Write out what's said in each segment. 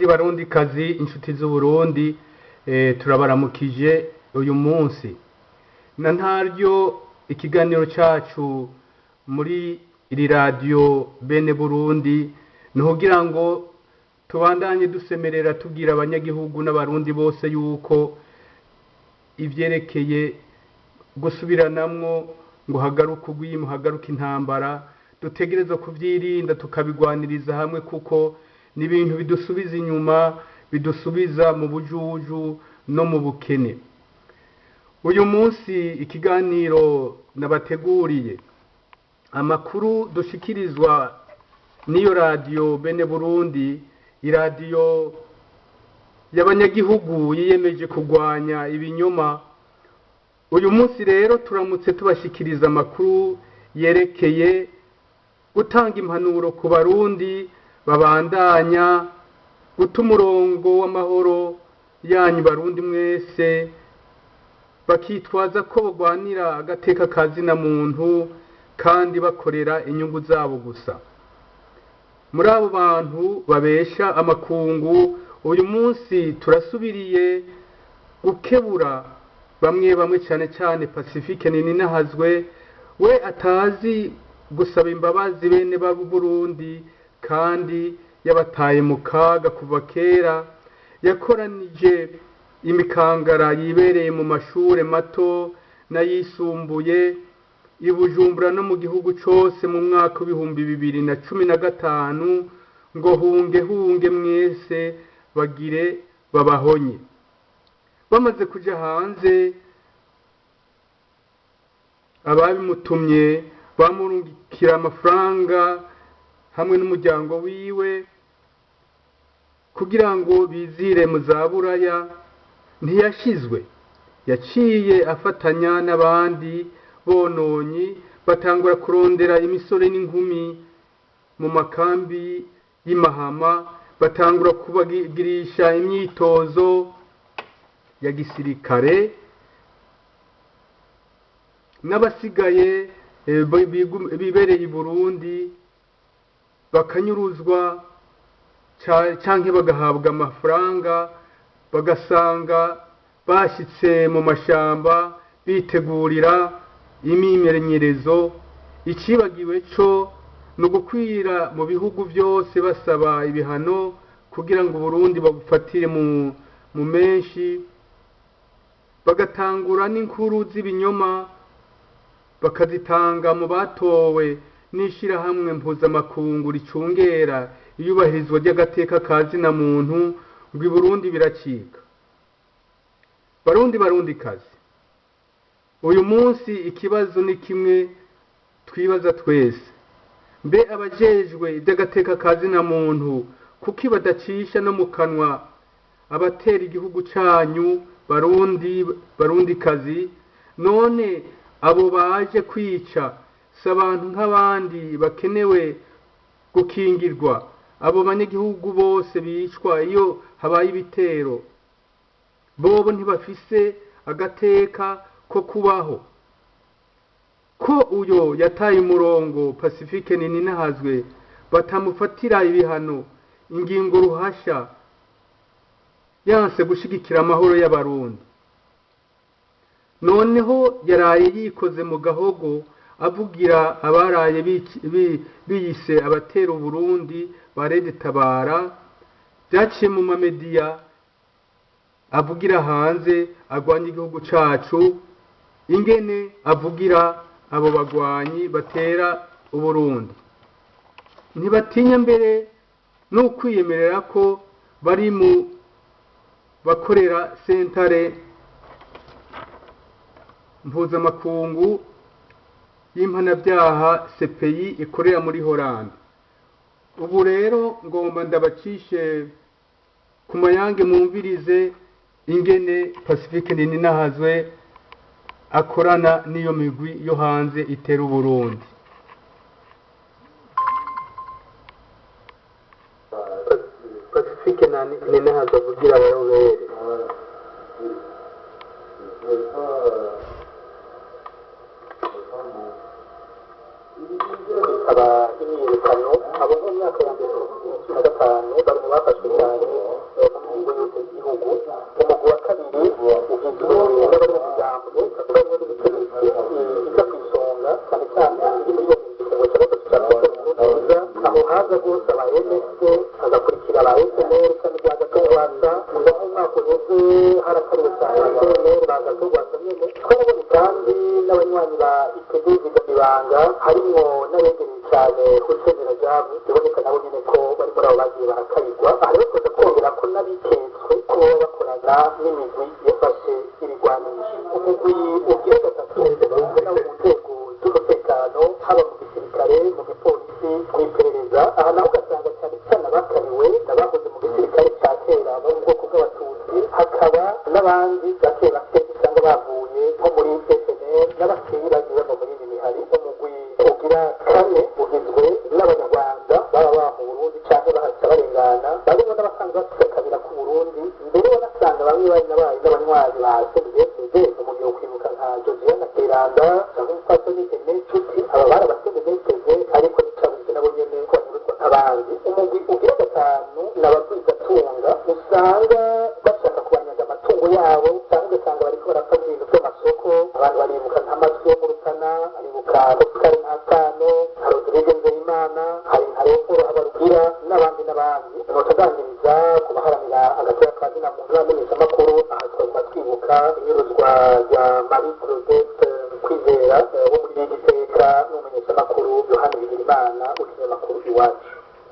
Barundi kazi inshuti z'Uburundi, turabaramukije uyu munsi na ntaryo ikiganiro cacu muri iri radio bene Burundi nugira ngo tubandanye dusemerera tubwira abanyagihugu n'abarundi bose yuko ivyerekeye gusubiranamwo ngo hagaruka ugwimo hagaruka intambara dutegerezwa kuvyirinda tukabigwaniriza hamwe kuko ni ibintu bidusubiza inyuma bidusubiza mu bujuju no mu bukene. Uyu munsi ikiganiro nabateguriye amakuru dushikirizwa niyo radio bene Burundi, iradiyo y'abanyagihugu yiyemeje kugwanya ibinyoma. Uyu munsi rero turamutse tubashikiriza amakuru yerekeye gutanga impanuro ku barundi babandanya guta umurongo w'amahoro yanyu barundi mwese bakitwaza ko bagwanira agateka kazina muntu kandi bakorera inyungu zabo gusa. Muri abo bantu babesha amakungu uyu munsi turasubiriye gukebura bamwe cyane cyane PACIFIQUE NININAHAZWE we atazi gusaba imbabazi bene b'u Burundi kandi yabataye mu kaga kuva kera, yakoranije imikangara yibereye mu mashure mato n'ayisumbuye i Bujumbura no mu gihugu cose mu mwaka w'ibihumbi 2015 ngo hunge mwese bagire babahonye. Bamaze kuja hanze ababimutumye bamurungikira amafaranga hamwe n'umuryango wiwe kugira ngo bizire mu zaburaya. Ntiyashizwe, yaciye afatanya n'abandi bononyi batangura kurondera imisore n'inkumi mu makambi y'imahama, batangura kubagirisha imyitozo ya gisirikare, n'abasigaye bibereye i Burundi bakanyuruzwa canke bagahabwa amafaranga, bagasanga bashitse mu mashamba bitegurira imyimenyerezo. Icibagiwe co no gukwira mu bihugu byose basaba ibihano kugira ngo Burundi babufatire mu menshi, bagatangura n'inkuru z'ibinyoma bakazitanga mu batowe n'ishirahamwe mpuzamakungu ricungera iyubahirizwa ry'agateka kazina muntu ngo i Burundi biracika. Barundi kazi, uyu munsi ikibazo ni kimwe twibaza twese: mbe abajejwe iby'agateka kazina muntu kuki badacisha no mu kanwa abatera igihugu canyu Barundi kazi? None abo baje kwica si abantu nk'abandi bakenewe gukingirwa? Abo banyagihugu bose bicwa iyo habaye ibitero, bobo ntibafise agateka ko kubaho? Ko uyo yataye umurongo PACIFIQUE NININAHAZWE batamufatira ibihano, ingingo ruhasha yanse gushigikira amahoro y'abarundi? Noneho yaraye yikoze mu gahogo avugira abaraye biyise abatera Burundi barede TABARA. Byaciye mu mamedia avugira hanze agwanya igihugu cacu, ingene avugira abo bagwanyi batera Uburundi. Ntibatinya mbere no kwiyemerera ko bari mu bakorera sentare mpuzamakungu y'impanabyaha CPI ikorera muri Holande. Ubu rero ngomba ndabacishe ku mayange mumvirize ingene Pacifique Ninahazwe akorana n'iyo migwi yo hanze itera Uburundi. Pacifique Ninahazwe avugira abayobere. Aba imyiyerekano abo mu myaka ya 2015 bari mu bafashwe cyane mu ngingo y'igihugu. Umugwi wa kabiri ugizwe n'abari mu muryango bamwe n'ubutegetsi ijya ku isonga cyane cyane iri muri iyo ngingo cya gatatu cya neza, aho haza rwose aba MSC hagakurikira aba FNL kandi bagatungwasa ngo mu mwaka uheze harakariwe cyane FNL bagatungwasa nyine twabonye kandi n'abanywanyi ba IPD ibanga harimwo n'abegereye cyane Hussein Rajabu biboneka nabo nyine ko bari muri abo bagiye barakabirwa. Aha rero tuza kongera ko n'abiketswe ko baba bakorana n'imigwi yafashe ibigwanisho. Umugwi ugira gatatu ugizwe n'abo mu nzego z'umutekano haba mu gisirikare, mu gipolisi, mu iperereza. Aha naho ugasanga cyane cyane abakariwe n'abahoze mu gisirikare cya kera bo mu bwoko bw'abatutsi, hakaba n'abandi bake bake usanga bavuye nko muri FNL n'abakiri bagiye bava muri ibi bihari. Umugwi ugira kane ugizwe n'abanyarwanda baba baba mu Burundi cyangwa bahaca barengana, barimo n'abasanzwe bafite akabira ku Burundi, mbere banasanga bamwe bari n'abanywanyi ba CNDD umugiro kwibuka nka Josiane Teranda cyangwa umupfasoni Nshuti, aba bari aba-CNDD ariko n'icabuze nabo nyene ko banyurwa nk'abandi. Umugwi ugira gatanu n'abagwizatunga usanga bashaka kubanyaga amatungo yabo cyangwa ugasanga bariko barapfa ibintu by'amasoko. Abantu baribuka nk'amatwi yo mu Rutana, baribuka Oscar Ntapano, hari Rodrigue Nzeyimana, hari Ntarefuro Habarugira n'abandi n'abandi. Notagandiriza ku baharanira agateka ka zina muntu n'abamenyeshamakuru, aha twaguma twibuka inyuruzwa rya Marie Claudette Kwizera wo muri Igiteka n'umumenyeshamakuru Yohani Bigirimana w'ikinyamakuru Iwacu.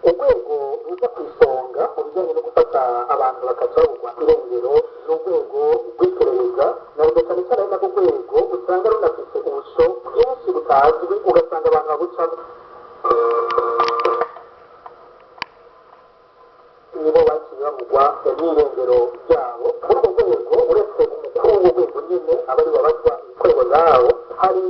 Urwego ruza ku isonga mu bijyanye no gufata abantu bakacabugwa irengero n'urwego rw'iperereza, narwo cyane cyane ari narwo rwego usanga runafise ubusho bwinshi butazwi, ugasanga abantu babucamo nibo baciye bavugwa n'irengero ryabo. Muri urwo rwego uretse umukuru w'urwego nyine aba ari babazwa ibikorwa zabo, hari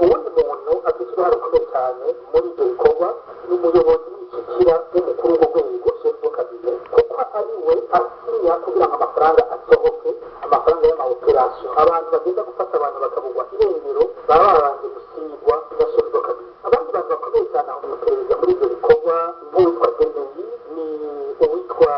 uwundi muntu afite uruhare rukomeye cyane muri ibyo bikorwa, n'umuyobozi w'ishyikira w'umukuru w'urwo rwego chef w'akabinet, kuko ari we asinya kugira ngo amafaranga asohoke, amafaranga y'amaoperasiyo. Abantu bagenda gufata abantu bakabugwa irengero baba babanje gusinyirwa na chef w'akabinet. Abandi bantu bakomeye cyane aho mu iperereza muri ibyo bikorwa nk'uwitwa Dendeli, ni uwitwa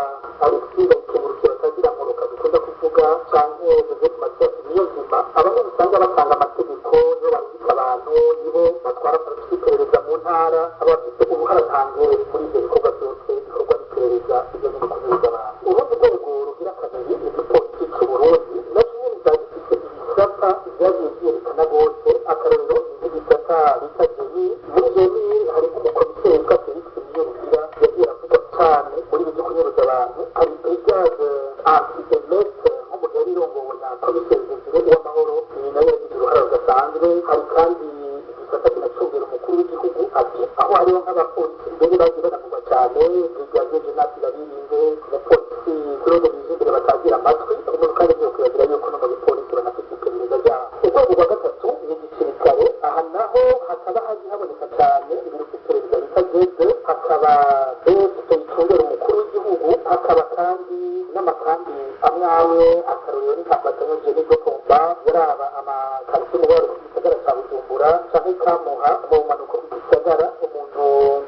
Alexis Bakeburukira batagira nkoroka dukunda kuvuga, cyangwa Joseph Mathias Niyonzima. Abamwe usanga batanga amategeko nibo barungika abantu, nibo batwara iperereza mu ntara, aba bafite uruhare ntangere muri ibyo bikorwa byose bikorwa n'iperereza bijyanye no kunyuza abantu. Urundi rwego rugira kabiri ni igipolisi cy'u Burundi, nacyo nyine cyari gifite ibisata byagiye byerekana rwose. Akarorero nk'igisata bita Jeni, muri Jeni harimo umukomiseri witwa Felix Niyorugira yagiye avuga cyane muri ibyo kunyuruza abantu. Hari brigade anti-emet nk'umuntu yari irongowe na komiseri Desire Uwamahoro, iyi nayo yagize uruhare rudasanzwe. Hari kandi igisata kinacungira umukuru w'igihugu ati aho hariho nk'abapolisi mbere bagiye banavugwa cyane, brigadier Jeanette Babirinde, abapolisi Claude Bizindire batagira amatwi, ariko kandi byo kuyagira yuko no mu bipolisi banafite iperereza ryabo. Urwego rwa gatatu ni igisirikare, aha naho hakaba haboneka cyane ibiro by'iperereza bita geze, hakaba bese icungera umukuru w'igihugu, hakaba kandi n'amakambi amwe amwe. Akarorero ni kafatanya Jenny Gokomba yaraba amakarito mu baro ku gisagara cya Bujumbura cyangwa Kamuha mu bumanuko bw'isagara. Umuntu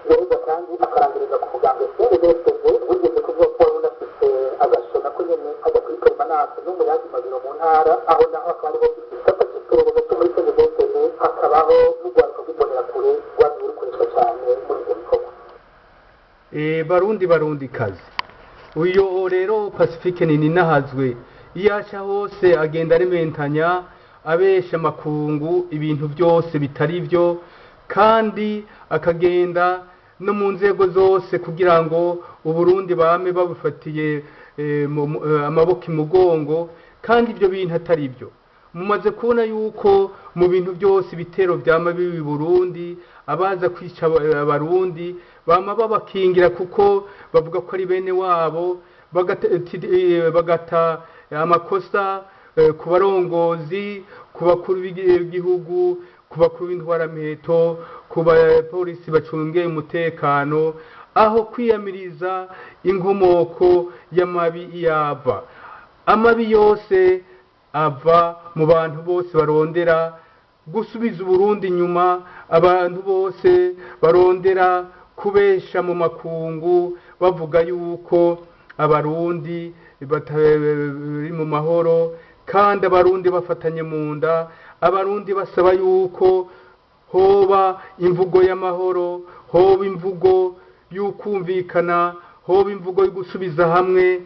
yereza kandi akarangiriza ku muganga CNDD wigeze kuvuga ko wari unafite agashona ko nyine ajya kuri permanence no mu yandi mabiro mu ntara. Aho naho hakaba hariho igisata cy'iperereza cyo muri CNDD, hakabaho n'urwaruka rw'imbonerakure rwagiye rukoreshwa cyane muri ibyo bikorwa. Barundi kazi uyo rero Pacifique Ninahazwe iyasha hose agenda arimentanya abesha makungu ibintu byose bitari byo kandi akagenda no mu nzego zose kugira ngo uburundi bame babufatiye amaboko imugongo kandi ibyo bintu atari byo mumaze kubona yuko mu bintu byose ibitero byama bibi Burundi abaza kwica abarundi bama babakingira kuko bavuga ko ari bene wabo bagata amakosa ku barongozi ku bakuru b'igihugu ku bakuru b'intwarameto ku bapolisi bacungeye umutekano aho kwiyamiriza inkomoko y'amabi yava amabi yose ava mu bantu bose barondera gusubiza Burundi nyuma abantu bose barondera kubesha mu makungu bavuga yuko abarundi batari mu mahoro kandi abarundi bafatanye mu nda abarundi basaba yuko hoba imvugo y'amahoro hoba imvugo y'ukumvikana hoba imvugo yo gusubiza hamwe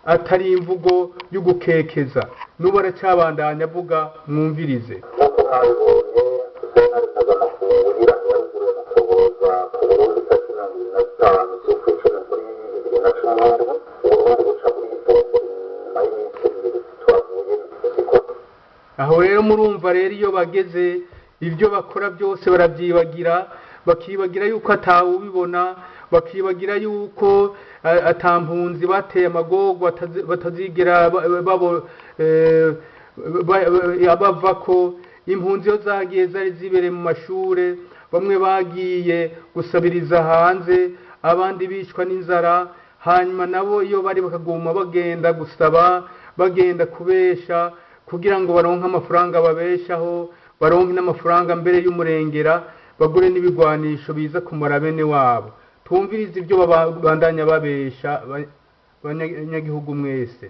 atari imvugo yo gukekeza nubu aracyabandanya avuga mwumvirize nk'uko mwabibonye sentare mpuzamakungu irangira ruguru kuboza ku Burundi tariki 25 z'ukwicumi muri 2017 Uburundi buca muri itongo nyuma y'iminsi ibiri twavuye ariko aho rero murumva rero iyo bageze ibyo bakora byose barabyibagira bakibagira yuko atawubibona bakibagira yuko atampunzi bateye amagogo batazigera bava ko impunzi yo zagiye zari zibereye mu mashure bamwe bagiye gusabiriza hanze abandi bicwa n'inzara hanyuma nabo iyo bari bakaguma bagenda gusaba bagenda kubesha kugira ngo baronke amafaranga babeshaho baronke n'amafaranga mbere y'umurengera bagure n'ibigwanisho biza kumara bene wabo twumvirize ibyo babandanya babesha abanyagihugu mwese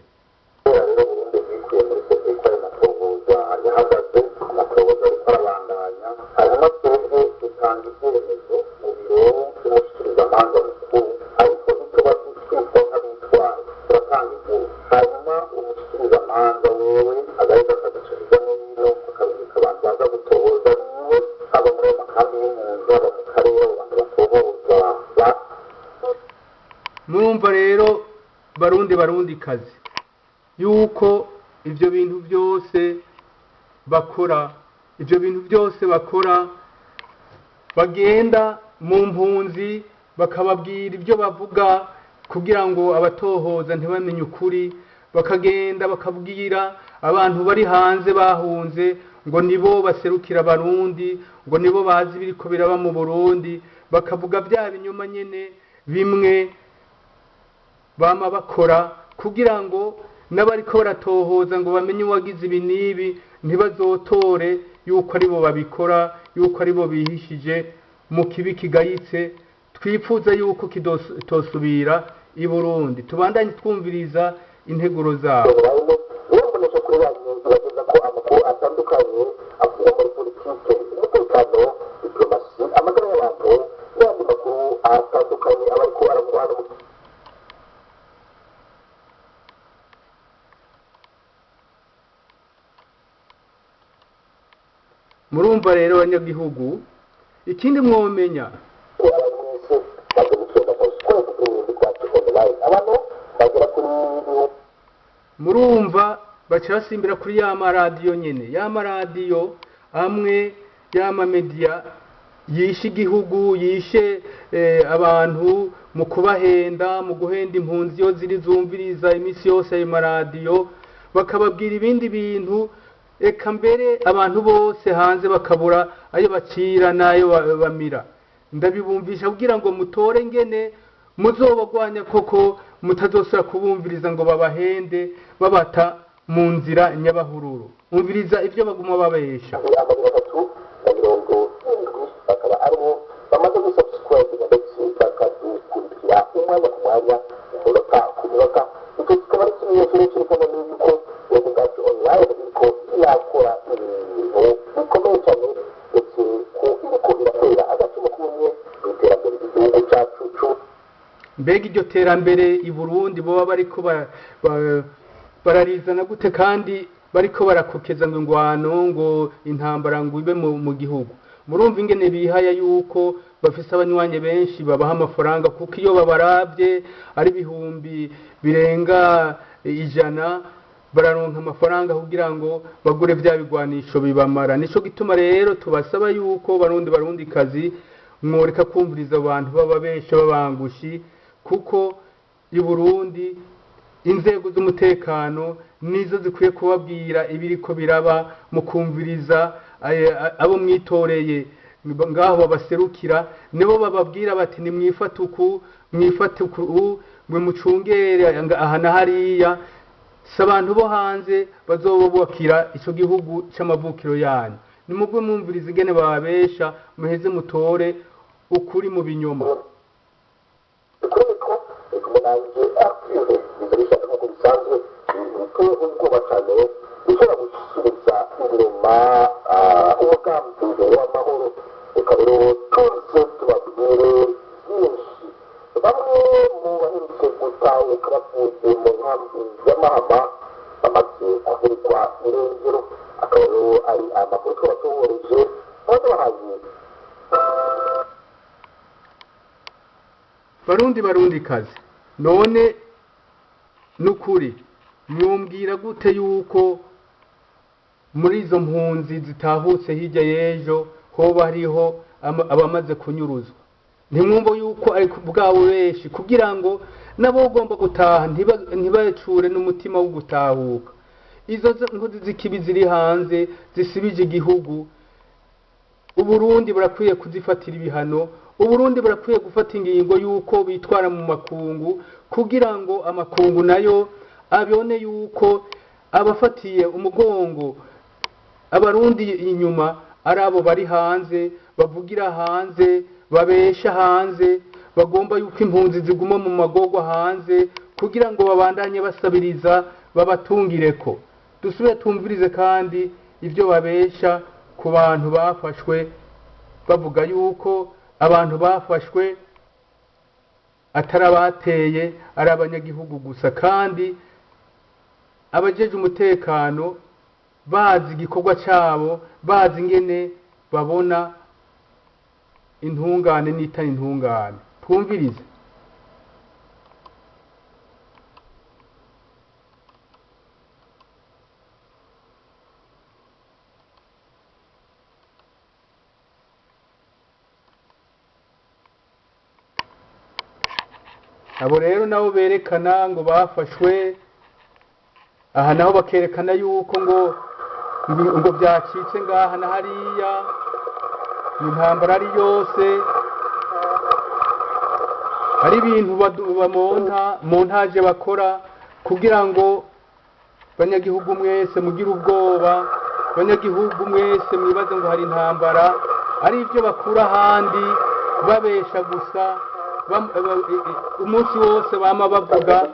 murumva rero barundi kazi yuko ibyo bintu byose bakora bagenda mu mpunzi bakababwira ibyo bavuga kugira ngo abatohoza ntibamenye ukuri bakagenda bakabwira abantu bari hanze bahunze ngo nibo baserukira abarundi ngo nibo bazi ibiriko biraba mu Burundi bakavuga bya binyuma nyene bimwe bama bakora kugira ngo n'abariko baratohoza ngo bamenye uwagize ibi nibi ntibazotore yuko aribo babikora yuko aribo bihishije mu kibi kigayitse twipfuza yuko kitosubira i Burundi tubandanye twumviriza integuro zabo murumva rero abanyagihugu ikindi mwomenya murumva baca basimbira kuri ya maradiyo nyene ya maradiyo amwe y'ama media yishe igihugu yishe abantu mu kubahenda mu guhenda impunzi yo ziri zumviriza imisi yose ayo maradiyo bakababwira ibindi bintu eka mbere abantu bose hanze bakabura ayo bacira n'ayo bamira ndabibumvisha kugira ngo mutore ngene muzobagwanya koko mutazosura kubumviriza ngo babahende babata mu nzira nyabahururu umviriza ibyo baguma babesha mbega iryo terambere i Burundi boba bariko bararizana gute kandi bariko barakokeza ngo ingwano ngo intambara ngo ibe mu gihugu. Murumva ingene bihaya yuko bafise abanywanyi benshi babaha amafaranga, kuko iyo babaravye ari ibihumbi birenga 100 bararonka amafaranga kugira ngo bagure vya bigwanisho bibamara. Nico gituma rero tubasaba yuko barundi kazi mworeka kumviriza abantu baba benshi babangushi, kuko i Burundi inzego z'umutekano nizo zikwiye kubabwira ibiriko biraba, mukumviriza abo mwitoreye ngaho babaserukira, nibo bababwira bati ni mwifatuku mwe mucungere aha na hariya. Si abantu bo hanze bazobubakira ico gihugu c'amavukiro yanyu. Nimugwe mwumviriza ingene bababesha, muheze mutore ukuri mu binyoma. Barundi kazi, none nukuri mwumbwira gute yuko muri izo mpunzi zitahutse hirya y'ejo hoba hariho abamaze kunyuruzwa? Ntimwumva yuko ari bwabo benshi kugira ngo nabo ugomba gutaha ntibacure n'umutima wo gutahuka. Izo nkozi z'ikibi ziri hanze zisibije igihugu, Uburundi burakwiye kuzifatira ibihano. Uburundi burakwiye gufata ingingo yuko bitwara mu makungu kugira ngo amakungu nayo abone yuko abafatiye umugongo abarundi inyuma ari abo bari hanze, bavugira hanze, babesha hanze, bagomba yuko impunzi ziguma mu magorwa hanze kugira ngo babandanye basabiriza babatungireko. Dusubire tumvirize kandi ivyo babesha ku bantu bafashwe, bavuga yuko abantu bafashwe atari abateye ari abanyagihugu gusa, kandi abajeje umutekano bazi igikorwa cabo, bazi ingene babona intungane n'itari intungane. Twumvirize. Abo rero nabo berekana ngo bafashwe, aha naho bakerekana yuko ngo byacitse ngaha na hariya, intambara ari yose, ari ibintu montaje bakora kugira ngo banyagihugu mwese mugire ubwoba, banyagihugu mwese mwibaze ngo hari intambara, ari ibyo bakura ahandi babesha gusa. Umunsi wose bama bavuga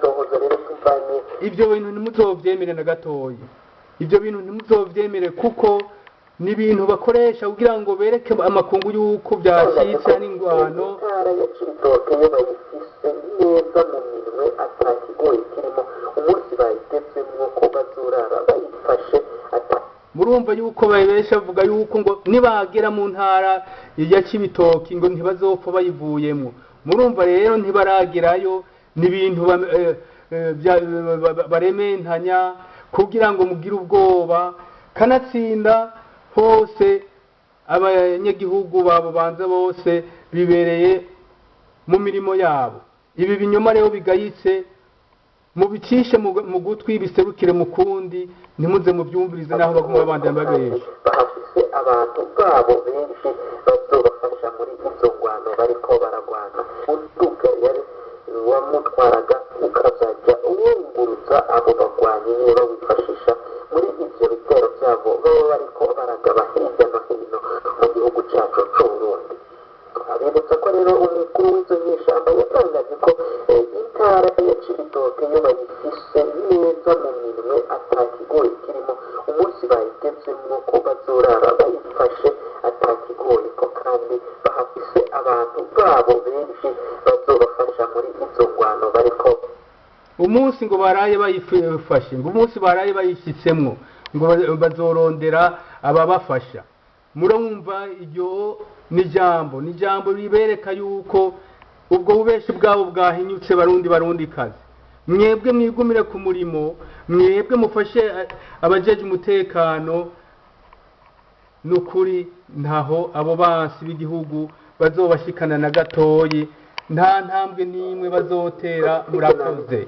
ibyo bintu ntimuzovyemere na gatoyi. Ibyo bintu ntimuzovyemere kuko ni ibintu bakoresha kugira ngo bereke amakungu yuko byashitse n'ingwano. Murumva yuko babesha bavuga yuko ngo nibagera mu ntara ya Cibitoki ngo ntibazopfa bayivuyemo. Murumva rero ntibaragerayo, ni ibintu barementanya kugira ngo mugire ubwoba. Kanatsinda hose abanyagihugu babo banza bose bibereye mu mirimo yabo. Ibi binyoma rero bigayitse mubicishe mu gutwi, biserukire mu kundi, ntimuze mubyumvirize naho baguma babandanya babesha. Bahafise abantu babo benshi bazobafasha muri izo ngwano bariko baragwana. Uduga yari wamutwaraga ukazajya uwunguruza abo bagwanyi niyo bawifashisha muri ivyo bitero vyabo baba bariko baragaba hirya no hino mu gihugu cacu c'Uburundi. Abibutsa ko rero umukuru w'izo nyeshamba yatangaje ko intara ya Cibitoke yo bayifise neza mu minwe, atakigoye kirimo. Umunsi bayigezemwo ko bazorara bayifashe atakigoye ko, kandi bahafise abantu babo benshi bazobafasha muri izo ngwano bariko. umunsi ngo baraye bayifashe ngo umunsi baraye bayishyitsemwo ngo bazorondera ababafasha. Murumva iryo ni ijambo ribereka yuko ubwo bubeshi bwabo bwahinyutse barundi kazi. Mwebwe mwigumire ku murimo, mwebwe mufashe abajeje umutekano, nukuri ntaho abo bansi b'igihugu bazobashikana na gatoyi, nta ntambwe n'imwe bazotera. Murakoze.